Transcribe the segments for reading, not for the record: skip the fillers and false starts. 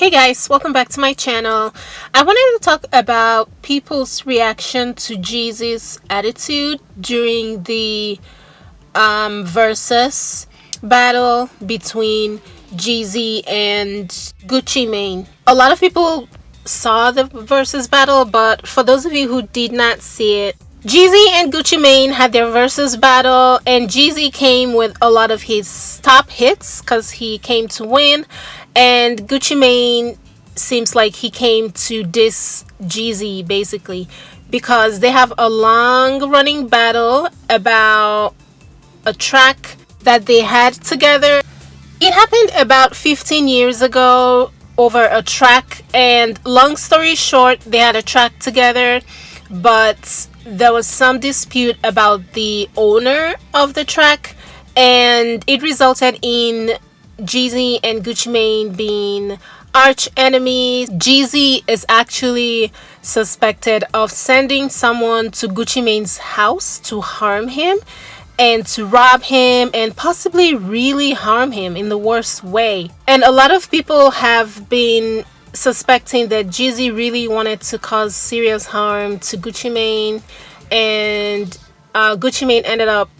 Hey guys, welcome back to my channel. I wanted to talk about people's reaction to Jeezy's attitude during the versus battle between Jeezy and Gucci Mane. A lot of people saw the versus battle, but for those of you who did not see it, Jeezy and Gucci Mane had their versus battle, and Jeezy came with a lot of his top hits because he came to win, and Gucci Mane seems like he came to diss Jeezy basically because they have a long running battle about a track that they had together. It happened about 15 years ago over a track, and long story short, they had a track together, but there was some dispute about the owner of the track, and it resulted in Jeezy and Gucci Mane being arch enemies. Jeezy is actually suspected of sending someone to Gucci Mane's house to harm him and to rob him and possibly really harm him in the worst way. And a lot of people have been suspecting that Jeezy really wanted to cause serious harm to Gucci Mane, and Gucci Mane ended up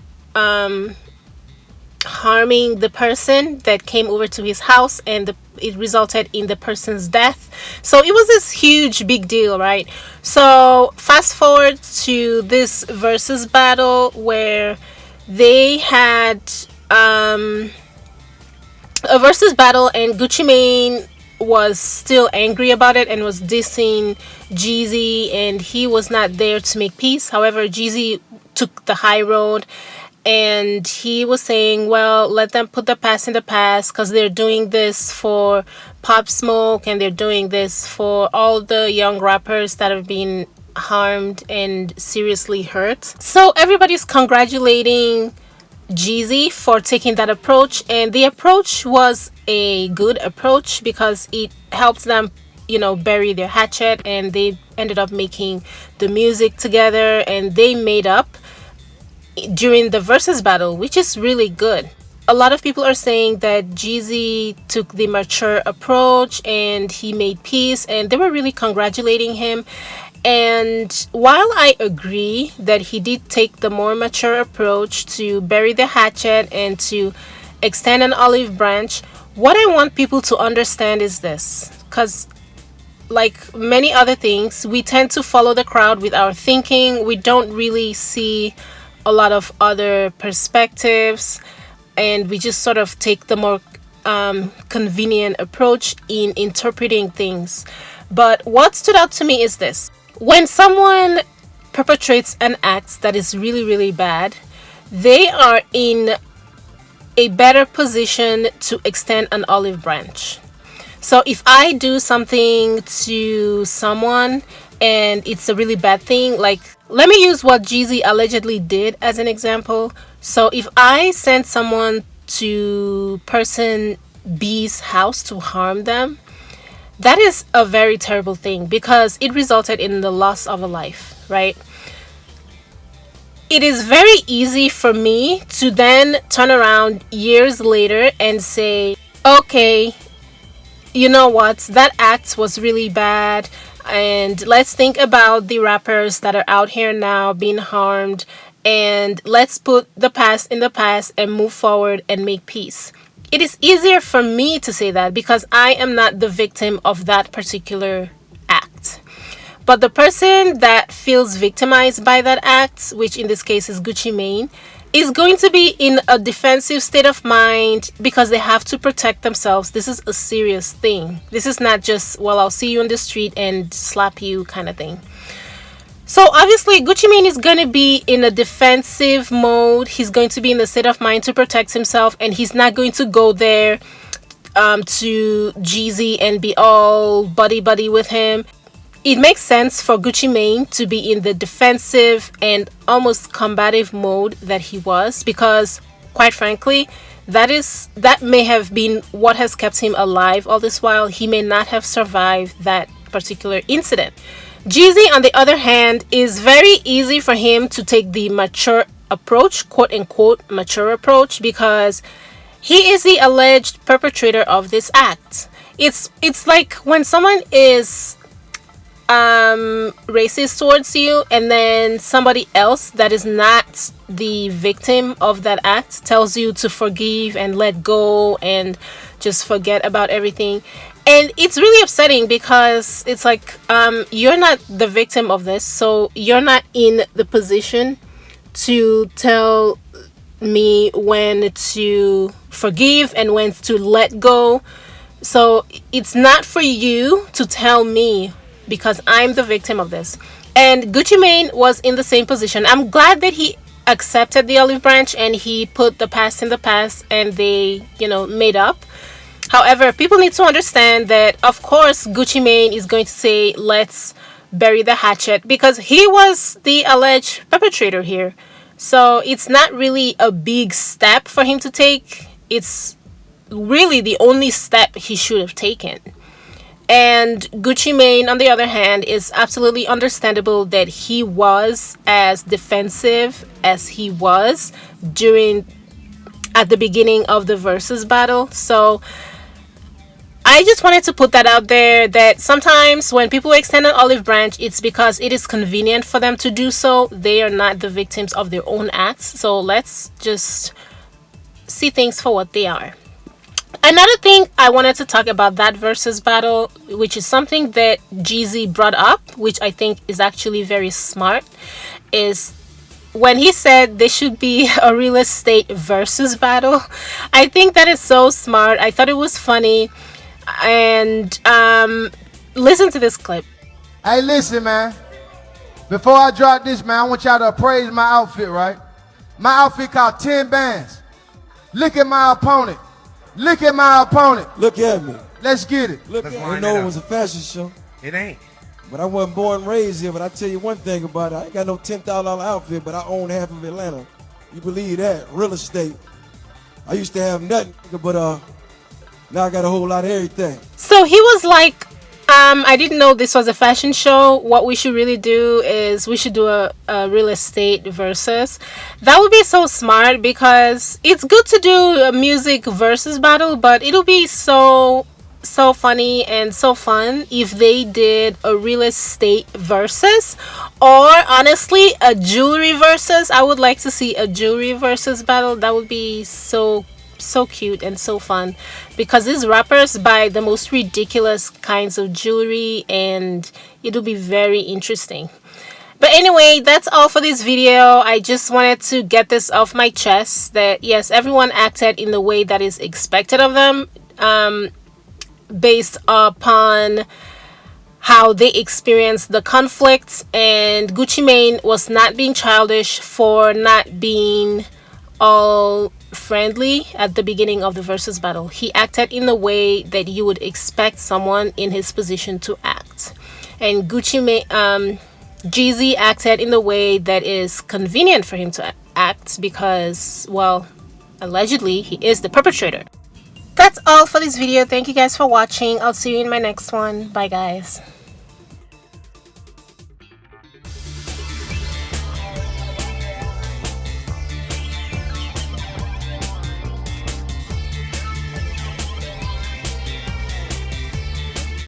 harming the person that came over to his house, and it resulted in the person's death. So it was this huge big deal, right? So fast forward to this versus battle where they had a versus battle, and Gucci Mane was still angry about it and was dissing Jeezy, and he was not there to make peace. However, Jeezy took the high road, and he was saying, well, let them put the past in the past because they're doing this for Pop Smoke, and they're doing this for all the young rappers that have been harmed and seriously hurt. So everybody's congratulating Jeezy for taking that approach, and the approach was a good approach because it helped them, bury their hatchet, and they ended up making the music together, and they made up during the versus battle, which is really good. A lot of people are saying that Jeezy took the mature approach and he made peace, and they were really congratulating him. And while I agree that he did take the more mature approach to bury the hatchet and to extend an olive branch, what I want people to understand is this, because like many other things, we tend to follow the crowd with our thinking. We don't really see a lot of other perspectives, and we just sort of take the more convenient approach in interpreting things. But what stood out to me is this: when someone perpetrates an act that is really, really bad, they are in a better position to extend an olive branch. So if I do something to someone and it's a really bad thing, like, let me use what Jeezy allegedly did as an example. So if I send someone to person B's house to harm them, that is a very terrible thing because it resulted in the loss of a life, right? It is very easy for me to then turn around years later and say, okay, you know what, that act was really bad, and let's think about the rappers that are out here now being harmed, and let's put the past in the past and move forward and make peace. It is easier for me to say that because I am not the victim of that particular act. But the person that feels victimized by that act, which in this case is Gucci Mane, is going to be in a defensive state of mind because they have to protect themselves. This is a serious thing. This is not just, well, I'll see you on the street and slap you kind of thing. So obviously Gucci Mane is going to be in a defensive mode. He's going to be in the state of mind to protect himself, and he's not going to go there to Jeezy and be all buddy with him. It makes sense for Gucci Mane to be in the defensive and almost combative mode that he was because, quite frankly, that may have been what has kept him alive all this while. He may not have survived that particular incident. Jeezy, on the other hand, is very easy for him to take the mature approach, quote unquote mature approach, because he is the alleged perpetrator of this act. It's like when someone is racist towards you, and then somebody else that is not the victim of that act tells you to forgive and let go and just forget about everything. And it's really upsetting because it's like, you're not the victim of this, so you're not in the position to tell me when to forgive and when to let go. So it's not for you to tell me, because I'm the victim of this. And Gucci Mane was in the same position. I'm glad that he accepted the olive branch and he put the past in the past and they, made up. However, people need to understand that, of course, Gucci Mane is going to say, let's bury the hatchet, because he was the alleged perpetrator here. So it's not really a big step for him to take. It's really the only step he should have taken. And Gucci Mane, on the other hand, is absolutely understandable that he was as defensive as he was at the beginning of the versus battle. So I just wanted to put that out there, that sometimes when people extend an olive branch, it's because it is convenient for them to do so. They are not the victims of their own acts. So let's just see things for what they are. Another thing I wanted to talk about that versus battle, which is something that Jeezy brought up, which I think is actually very smart, is when he said there should be a real estate versus battle. I think that is so smart. I thought it was funny. And listen to this clip. Hey, listen, man. Before I drop this, man, I want y'all to appraise my outfit, right? My outfit cost 10 bands. Look at my opponent. Look at my opponent. Look at me. Let's get it. Look at me. I know it was a fashion show. It ain't. But I wasn't born and raised here. But I tell you one thing about it. I ain't got no $10,000 outfit, but I own half of Atlanta. You believe that? Real estate. I used to have nothing, but now I got a whole lot of everything. So he was like, I didn't know this was a fashion show. What we should really do is we should do a real estate versus. That would be so smart, because it's good to do a music versus battle, but it'll be so funny and so fun if they did a real estate versus, or honestly a jewelry versus. I would like to see a jewelry versus battle. That would be so cute and so fun, because these rappers buy the most ridiculous kinds of jewelry and it'll be very interesting. But anyway, that's all for this video. I just wanted to get this off my chest, that yes, everyone acted in the way that is expected of them, based upon how they experienced the conflict. And Gucci Mane was not being childish for not being all friendly at the beginning of the versus battle. He acted in the way that you would expect someone in his position to act. And Jeezy acted in the way that is convenient for him to act, because, well, allegedly he is the perpetrator. That's all for this video. Thank you guys for watching. I'll see you in my next one. Bye guys.